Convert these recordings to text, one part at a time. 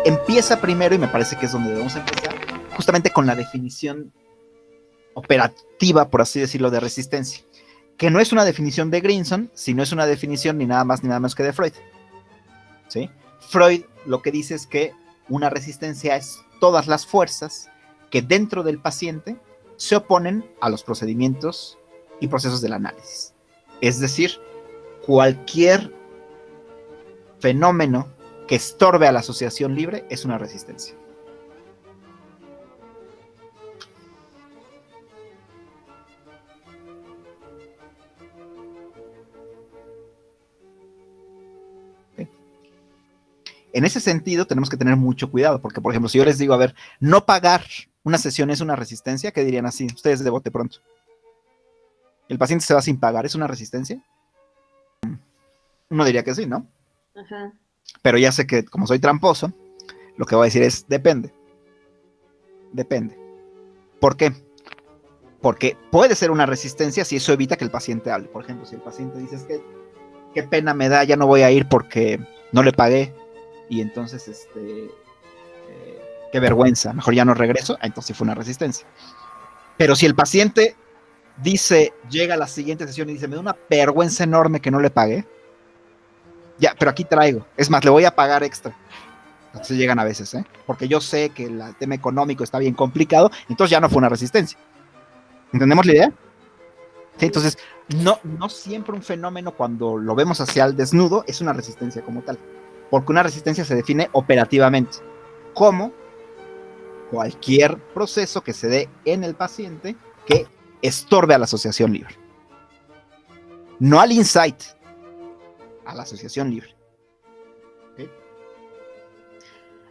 Empieza primero, y me parece que es donde debemos empezar, justamente con la definición operativa, por así decirlo, de resistencia, que no es una definición de Grinson, sino es una definición ni nada más ni nada menos que de Freud. ¿Sí? Freud lo que dice es que una resistencia es todas las fuerzas que dentro del paciente se oponen a los procedimientos y procesos del análisis. Es decir, cualquier fenómeno que estorbe a la asociación libre es una resistencia. ¿Sí? En ese sentido tenemos que tener mucho cuidado, porque por ejemplo, si yo les digo, a ver, no pagar una sesión es una resistencia, ¿qué dirían así? Ustedes de bote pronto. ¿El paciente se va sin pagar? ¿Es una resistencia? Uno diría que sí, ¿no? Ajá. Pero ya sé que como soy tramposo, lo que voy a decir es depende. Depende. ¿Por qué? Porque puede ser una resistencia si eso evita que el paciente hable. Por ejemplo, si el paciente dice, es que qué pena me da, ya no voy a ir porque no le pagué, y entonces qué vergüenza, mejor ya no regreso, entonces sí fue una resistencia. Pero si el paciente dice, llega a la siguiente sesión y dice, me da una vergüenza enorme que no le pagué, ya, pero aquí traigo, es más, le voy a pagar extra. Entonces llegan a veces, porque yo sé que el tema económico está bien complicado, entonces ya no fue una resistencia. ¿Entendemos la idea? ¿Sí? Entonces, no siempre un fenómeno cuando lo vemos hacia el desnudo es una resistencia como tal, porque una resistencia se define operativamente como cualquier proceso que se dé en el paciente que estorbe a la asociación libre. No al insight, a la asociación libre. ¿Okay?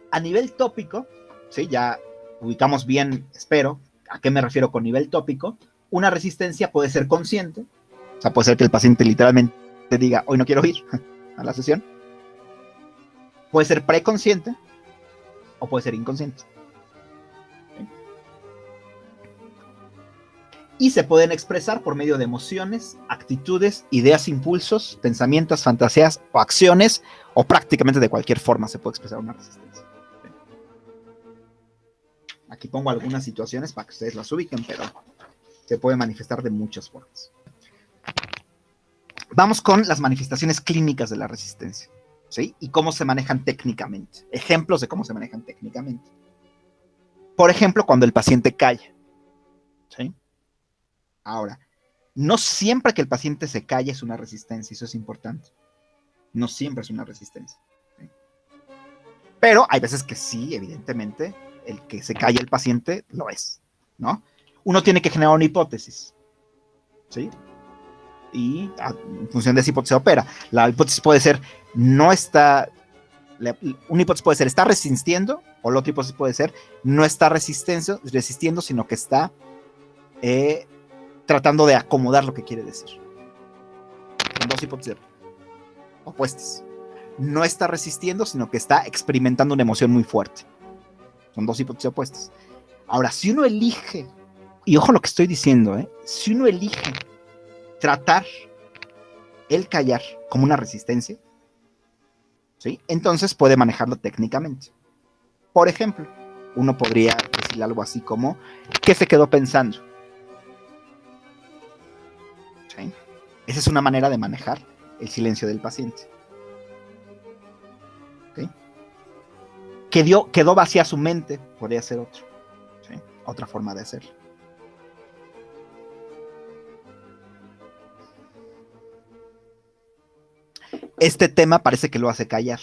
A nivel tópico, ¿sí? Ya ubicamos bien, espero, a qué me refiero con nivel tópico. Una resistencia puede ser consciente, o sea, puede ser que el paciente literalmente diga, hoy no quiero ir a la sesión. Puede ser preconsciente o puede ser inconsciente. ¿Okay? Y se pueden expresar por medio de emociones, actitudes, ideas, impulsos, pensamientos, fantasías o acciones, o prácticamente de cualquier forma se puede expresar una resistencia. ¿Okay? Aquí pongo algunas situaciones para que ustedes las ubiquen, pero se puede manifestar de muchas formas. Vamos con las manifestaciones clínicas de la resistencia, ¿sí? Y cómo se manejan técnicamente. Ejemplos de cómo se manejan técnicamente. Por ejemplo, cuando el paciente calla, ¿sí? Ahora, no siempre que el paciente se calle es una resistencia, eso es importante. No siempre es una resistencia. ¿Sí? Pero hay veces que sí, evidentemente, el que se calle el paciente lo es, ¿no? Uno tiene que generar una hipótesis, ¿sí? Y en función de esa hipótesis opera. La hipótesis puede ser, no está, una hipótesis puede ser, está resistiendo, o la otra hipótesis puede ser, no está resistiendo, sino que está tratando de acomodar lo que quiere decir. Son dos hipótesis opuestas. No está resistiendo, sino que está experimentando una emoción muy fuerte. Son dos hipótesis opuestas. Ahora, si uno elige, y ojo lo que estoy diciendo, si uno elige tratar el callar como una resistencia, ¿sí? Entonces puede manejarlo técnicamente. Por ejemplo, uno podría decirle algo así como, ¿qué se quedó pensando? ¿Sí? Esa es una manera de manejar el silencio del paciente. ¿Okay? Quedó vacía su mente, podría ser otro. ¿Sí? Otra forma de hacerlo. Este tema parece que lo hace callar.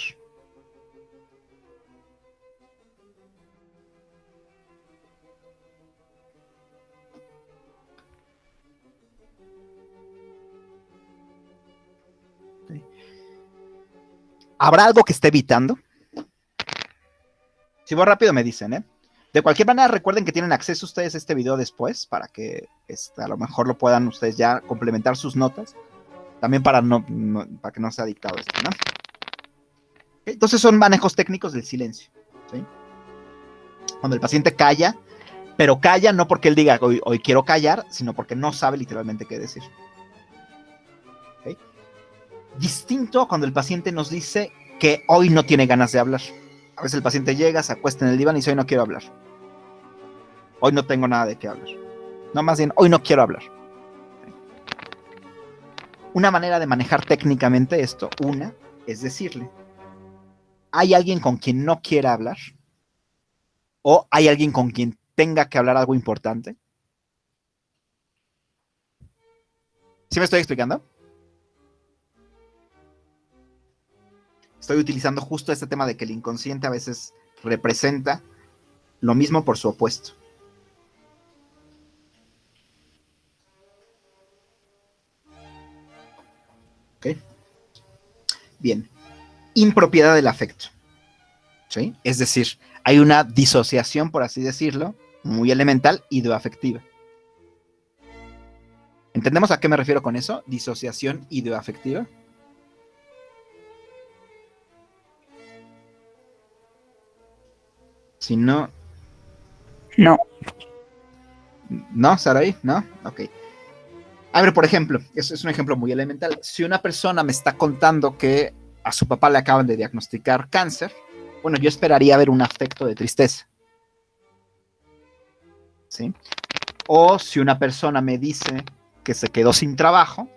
¿Sí? ¿Habrá algo que esté evitando? Si voy rápido me dicen, De cualquier manera, recuerden que tienen acceso ustedes a este video después, para que a lo mejor lo puedan ustedes ya complementar sus notas. También para que no sea dictado esto, ¿no? Entonces son manejos técnicos del silencio, ¿sí? Cuando el paciente calla, Pero calla no porque él diga hoy quiero callar, sino porque no sabe literalmente qué decir. ¿Okay? Distinto a cuando el paciente nos dice que hoy no tiene ganas de hablar. A veces el paciente llega, se acuesta en el diván y dice, hoy no quiero hablar. Hoy no tengo nada de qué hablar. No, más bien, hoy no quiero hablar. Una manera de manejar técnicamente esto, es decirle, ¿hay alguien con quien no quiera hablar? ¿O hay alguien con quien tenga que hablar algo importante? ¿Sí me estoy explicando? Estoy utilizando justo este tema de que el inconsciente a veces representa lo mismo por su opuesto. ¿Ok? Bien. Impropiedad del afecto. ¿Sí? Es decir, hay una disociación, por así decirlo, muy elemental, ideoafectiva. ¿Entendemos a qué me refiero con eso? Disociación ideoafectiva. Si no... No. ¿No, Saraí? ¿No? Ok. A ver, por ejemplo, eso es un ejemplo muy elemental. Si una persona me está contando que a su papá le acaban de diagnosticar cáncer, bueno, yo esperaría ver un afecto de tristeza. ¿Sí? O si una persona me dice que se quedó sin trabajo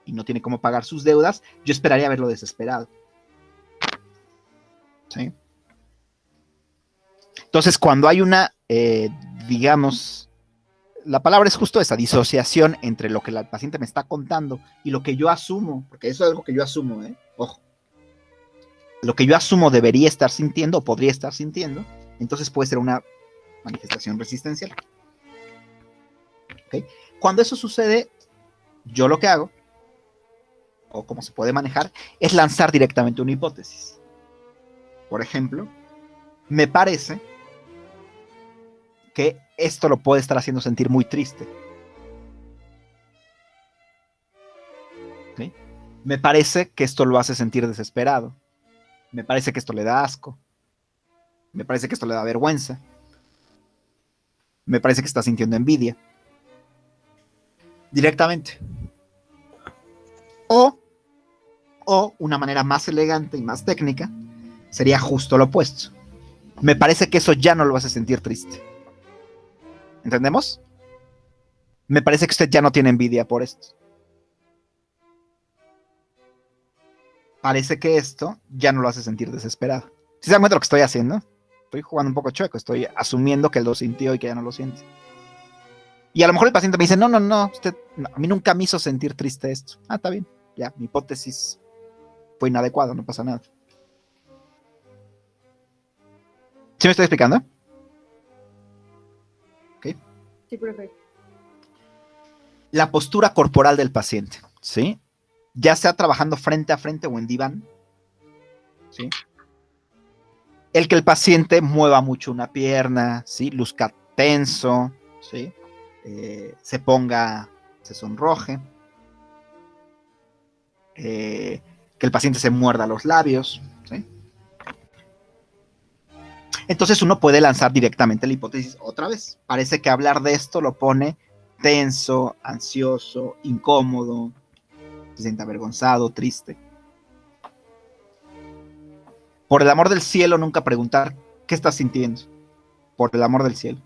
y no tiene cómo pagar sus deudas, yo esperaría verlo desesperado. ¿Sí? Entonces, cuando hay una, digamos, la palabra es justo esa, disociación entre lo que el paciente me está contando y lo que yo asumo, porque eso es algo que yo asumo, ojo, lo que yo asumo debería estar sintiendo o podría estar sintiendo, entonces puede ser una manifestación resistencial. ¿Okay? Cuando eso sucede, yo lo que hago, o cómo se puede manejar, es lanzar directamente una hipótesis. Por ejemplo, me parece que esto lo puede estar haciendo sentir muy triste. ¿Okay? Me parece que esto lo hace sentir desesperado. Me parece que esto le da asco. Me parece que esto le da vergüenza. Me parece que está sintiendo envidia. Directamente. O una manera más elegante y más técnica sería justo lo opuesto. Me parece que eso ya no lo hace sentir triste. ¿Entendemos? Me parece que usted ya no tiene envidia por esto. Parece que esto ya no lo hace sentir desesperado. ¿Sí se dan cuenta de lo que estoy haciendo? Estoy jugando un poco chueco, estoy asumiendo que él lo sintió y que ya no lo siente. Y a lo mejor el paciente me dice, no, usted, no, a mí nunca me hizo sentir triste esto. Ah, está bien, ya, mi hipótesis fue inadecuada, no pasa nada. ¿Sí me estoy explicando? ¿Okay? Sí, profe. La postura corporal del paciente, ¿sí? Ya sea trabajando frente a frente o en diván, ¿sí? El que el paciente mueva mucho una pierna, ¿sí? Luzca tenso, ¿sí? Se sonroje, que el paciente se muerda los labios, ¿sí? Entonces uno puede lanzar directamente la hipótesis otra vez. Parece que hablar de esto lo pone tenso, ansioso, incómodo, se siente avergonzado, triste. Por el amor del cielo, nunca preguntar qué estás sintiendo. Por el amor del cielo.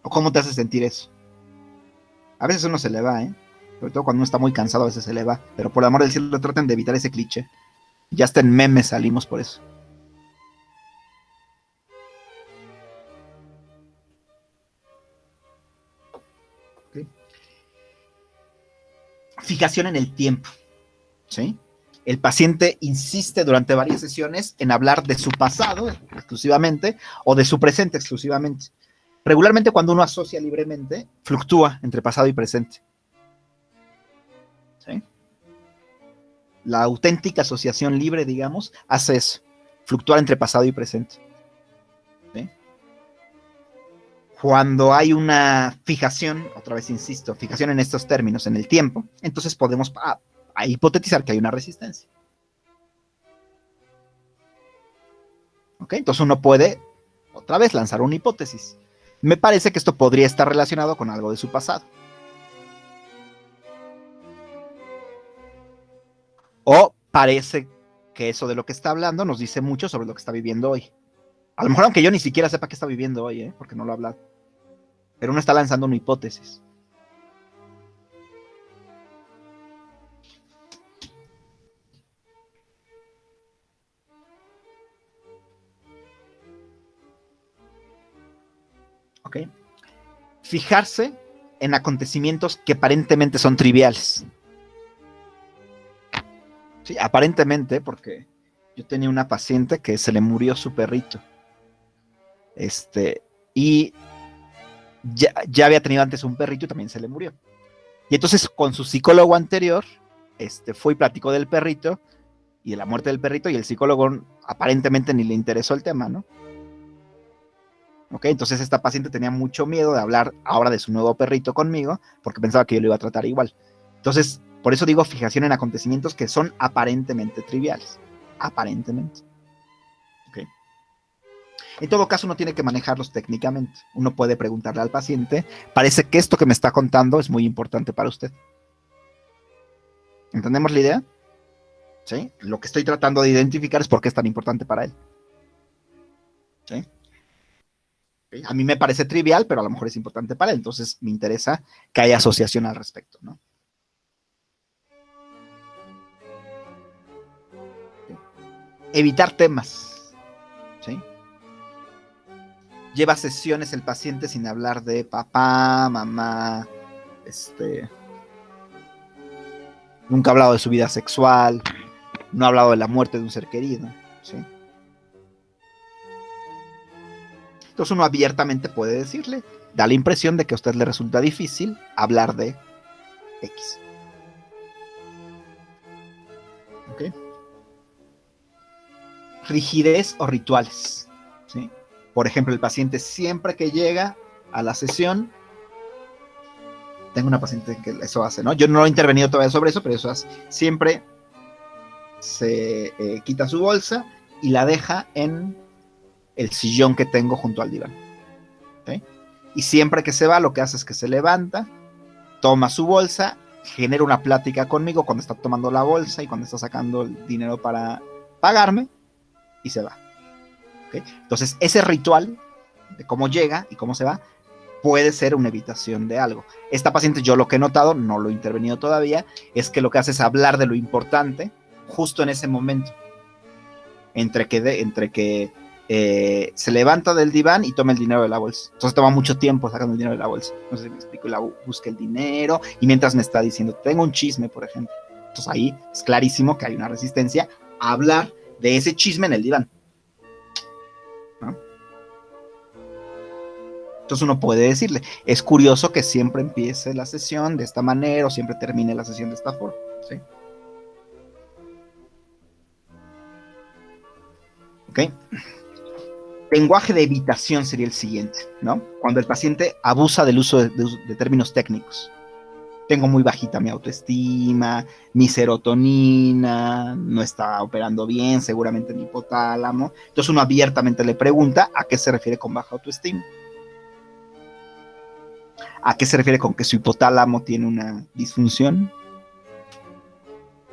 O cómo te hace sentir eso. A veces uno se le va, sobre todo cuando uno está muy cansado, a veces se le va. Pero por el amor del cielo, traten de evitar ese cliché. Ya hasta en memes salimos por eso. ¿Okay? Fijación en el tiempo. ¿Sí? El paciente insiste durante varias sesiones en hablar de su pasado exclusivamente o de su presente exclusivamente. Regularmente cuando uno asocia libremente, fluctúa entre pasado y presente. ¿Sí? La auténtica asociación libre, digamos, hace eso, fluctuar entre pasado y presente. ¿Sí? Cuando hay una fijación, otra vez insisto, fijación en estos términos, en el tiempo, entonces podemos a hipotetizar que hay una resistencia. ¿Ok? Entonces uno puede, otra vez, lanzar una hipótesis. Me parece que esto podría estar relacionado con algo de su pasado. O parece que eso de lo que está hablando nos dice mucho sobre lo que está viviendo hoy. A lo mejor aunque yo ni siquiera sepa qué está viviendo hoy, porque no lo ha hablado. Pero uno está lanzando una hipótesis. ¿Ok? Fijarse en acontecimientos que aparentemente son triviales. Sí, aparentemente, porque yo tenía una paciente que se le murió su perrito. Y ya había tenido antes un perrito y también se le murió. Y entonces con su psicólogo anterior, fue y platicó del perrito y de la muerte del perrito, y el psicólogo aparentemente ni le interesó el tema, ¿no? Ok, entonces esta paciente tenía mucho miedo de hablar ahora de su nuevo perrito conmigo, porque pensaba que yo lo iba a tratar igual. Entonces, por eso digo fijación en acontecimientos que son aparentemente triviales. Aparentemente. Ok. En todo caso, uno tiene que manejarlos técnicamente. Uno puede preguntarle al paciente, parece que esto que me está contando es muy importante para usted. ¿Entendemos la idea? ¿Sí? Lo que estoy tratando de identificar es por qué es tan importante para él. ¿Sí? ¿Sí? A mí me parece trivial, pero a lo mejor es importante para él. Entonces me interesa que haya asociación al respecto, ¿no? ¿Sí? Evitar temas. ¿Sí? Lleva sesiones el paciente sin hablar de papá, mamá, nunca ha hablado de su vida sexual, no ha hablado de la muerte de un ser querido, ¿sí? Entonces uno abiertamente puede decirle, da la impresión de que a usted le resulta difícil hablar de X. ¿Ok? Rigidez o rituales, ¿sí? Por ejemplo, el paciente siempre que llega a la sesión, tengo una paciente que eso hace, ¿no? Yo no he intervenido todavía sobre eso, pero eso hace. Siempre se quita su bolsa y la deja en el sillón que tengo junto al diván. ¿Okay? Y siempre que se va, lo que hace es que se levanta, toma su bolsa, genera una plática conmigo cuando está tomando la bolsa y cuando está sacando el dinero para pagarme, y se va. ¿Okay? Entonces, ese ritual de cómo llega y cómo se va puede ser una evitación de algo. Esta paciente, yo lo que he notado, no lo he intervenido todavía, es que lo que hace es hablar de lo importante justo en ese momento, entre que se levanta del diván y toma el dinero de la bolsa. Entonces toma mucho tiempo sacando el dinero de la bolsa. No sé si me explico, busca el dinero y mientras me está diciendo, tengo un chisme, por ejemplo. Entonces ahí es clarísimo que hay una resistencia a hablar de ese chisme en el diván, ¿no? Entonces uno puede decirle, es curioso que siempre empiece la sesión de esta manera o siempre termine la sesión de esta forma, ¿sí? ¿Ok? Lenguaje de evitación sería el siguiente, ¿no? Cuando el paciente abusa del uso de términos técnicos. Tengo muy bajita mi autoestima, mi serotonina no está operando bien, seguramente mi hipotálamo. Entonces uno abiertamente le pregunta a qué se refiere con baja autoestima. ¿A qué se refiere con que su hipotálamo tiene una disfunción?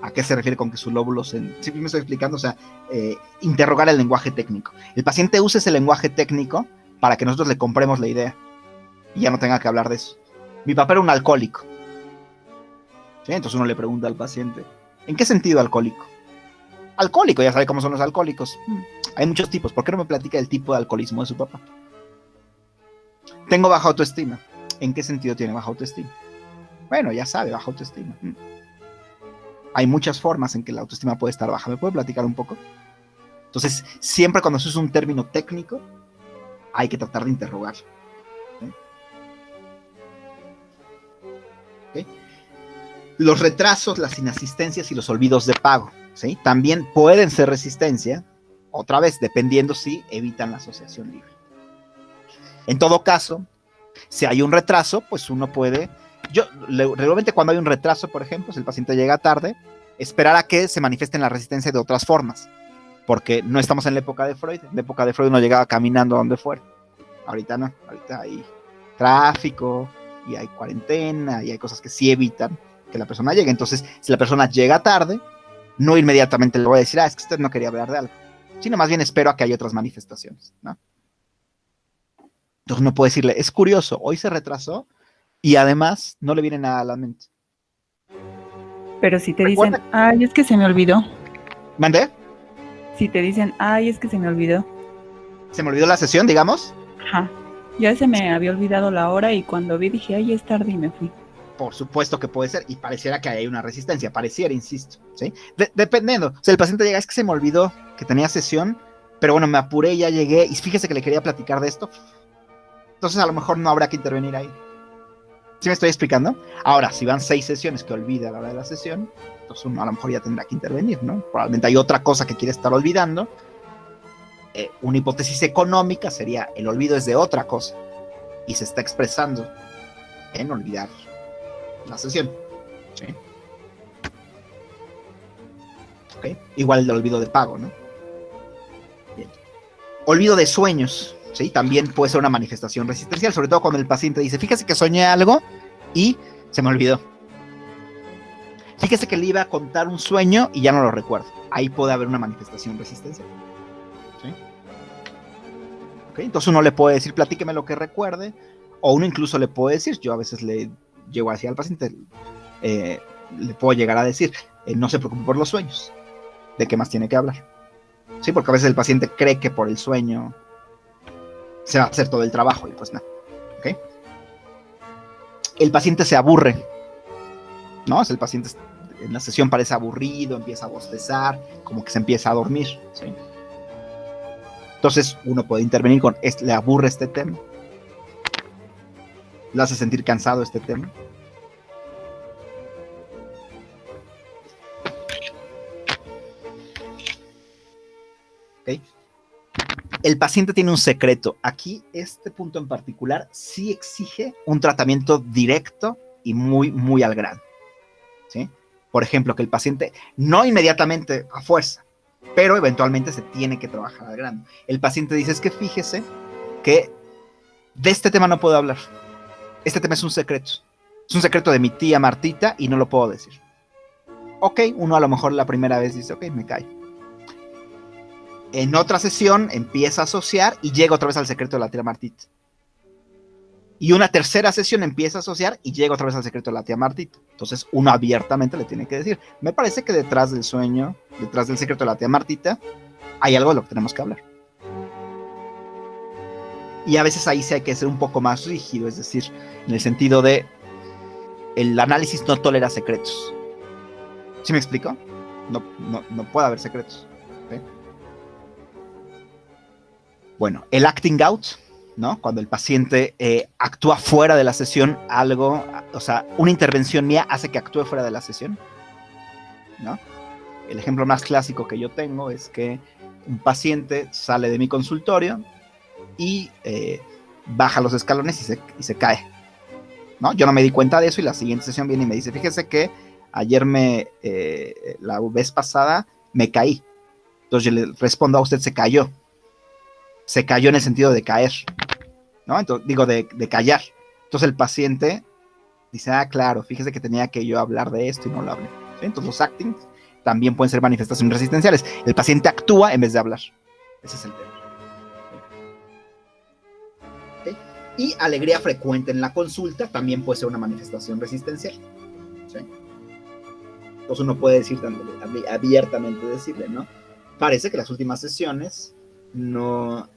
¿A qué se refiere con que su lóbulo sí, me estoy explicando, o sea, interrogar el lenguaje técnico. El paciente usa ese lenguaje técnico para que nosotros le compremos la idea y ya no tenga que hablar de eso. Mi papá era un alcohólico. ¿Sí? Entonces uno le pregunta al paciente, ¿en qué sentido alcohólico? Alcohólico, ya sabe cómo son los alcohólicos. Hay muchos tipos. ¿Por qué no me platica el tipo de alcoholismo de su papá? Tengo baja autoestima. ¿En qué sentido tiene baja autoestima? Bueno, ya sabe, baja autoestima. Hay muchas formas en que la autoestima puede estar baja. ¿Me puede platicar un poco? Entonces, siempre cuando se usa un término técnico, hay que tratar de interrogar. ¿Sí? ¿Okay? Los retrasos, las inasistencias y los olvidos de pago, ¿sí? También pueden ser resistencia, otra vez, dependiendo si evitan la asociación libre. En todo caso, si hay un retraso, pues uno puede... Regularmente cuando hay un retraso, por ejemplo, si el paciente llega tarde, esperar a que se manifiesten la resistencia de otras formas, porque no estamos en la época de Freud. En la época de Freud uno llegaba caminando a donde fuera. Ahorita no, ahorita hay tráfico y hay cuarentena y hay cosas que sí evitan que la persona llegue. Entonces, si la persona llega tarde, no inmediatamente le voy a decir, es que usted no quería hablar de algo, sino más bien espero a que haya otras manifestaciones, ¿no? Entonces no puedo decirle, es curioso, hoy se retrasó y además no le viene nada a la mente. Pero si te dicen, ay, es que se me olvidó. ¿Mandé? Si te dicen, ay, es que se me olvidó. ¿Se me olvidó la sesión, digamos? Ajá. Ya se me había olvidado la hora y cuando vi dije, ay, es tarde y me fui. Por supuesto que puede ser, y pareciera que hay una resistencia, pareciera, insisto, ¿sí? Dependiendo, o sea, el paciente llega, es que se me olvidó que tenía sesión, pero bueno, me apuré, ya llegué, y fíjese que le quería platicar de esto, entonces a lo mejor no habrá que intervenir ahí. ¿Sí me estoy explicando? Ahora, si van 6 sesiones que olvida a la hora de la sesión, entonces uno a lo mejor ya tendrá que intervenir, ¿no? Probablemente hay otra cosa que quiere estar olvidando. Una hipótesis económica sería, el olvido es de otra cosa, y se está expresando en olvidar la sesión, ¿sí? ¿Okay? Igual el olvido de pago, ¿no? Bien. Olvido de sueños, ¿sí? También puede ser una manifestación resistencial, sobre todo cuando el paciente dice, fíjese que soñé algo y se me olvidó. Fíjese que le iba a contar un sueño y ya no lo recuerdo. Ahí puede haber una manifestación resistencial, ¿sí? ¿Okay? Entonces uno le puede decir, platíqueme lo que recuerde, o uno incluso le puede decir, yo a veces le llego así al paciente, le puedo llegar a decir, no se preocupe por los sueños, ¿de qué más tiene que hablar? Sí, porque a veces el paciente cree que por el sueño se va a hacer todo el trabajo y pues no. ¿Okay? El paciente se aburre, ¿no? El paciente en la sesión parece aburrido, empieza a bostezar, como que se empieza a dormir, ¿sí? Entonces uno puede intervenir con, le aburre este tema, le hace sentir cansado este tema. ¿Okay? El paciente tiene un secreto. Aquí, este punto en particular, sí exige un tratamiento directo y muy, muy al grano, ¿sí? Por ejemplo, que el paciente, no inmediatamente a fuerza, pero eventualmente se tiene que trabajar al grano. El paciente dice, es que fíjese que de este tema no puedo hablar. Este tema es un secreto. Es un secreto de mi tía Martita y no lo puedo decir. Ok, uno a lo mejor la primera vez dice, ok, me callo. En otra sesión empieza a asociar y llega otra vez al secreto de la tía Martita. Y una tercera sesión empieza a asociar y llega otra vez al secreto de la tía Martita. Entonces uno abiertamente le tiene que decir, me parece que detrás del sueño, detrás del secreto de la tía Martita, hay algo de lo que tenemos que hablar. Y a veces ahí sí hay que ser un poco más rígido, es decir, en el sentido de el análisis no tolera secretos. ¿Sí me explico? No puede haber secretos. ¿Okay? Bueno, el acting out, ¿no? Cuando el paciente actúa fuera de la sesión, algo, o sea, una intervención mía hace que actúe fuera de la sesión, ¿no? El ejemplo más clásico que yo tengo es que un paciente sale de mi consultorio y baja los escalones y se cae, ¿no? Yo no me di cuenta de eso y la siguiente sesión viene y me dice, fíjese que ayer la vez pasada me caí. Entonces yo le respondo, a usted se cayó. Se cayó en el sentido de caer, ¿no? Entonces, digo, de callar. Entonces el paciente dice, claro, fíjese que tenía que yo hablar de esto y no lo hablé. ¿Sí? Entonces los actings también pueden ser manifestaciones resistenciales. El paciente actúa en vez de hablar. Ese es el tema. ¿Okay? Y alegría frecuente en la consulta también puede ser una manifestación resistencial. ¿Sí? Entonces uno puede decir abiertamente, decirle, ¿no? Parece que las últimas sesiones no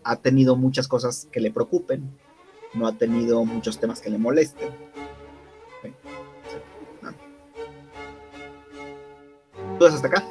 ha tenido muchas cosas que le preocupen, no ha tenido muchos temas que le molesten. ¿Sí? ¿No? ¿Todo hasta acá?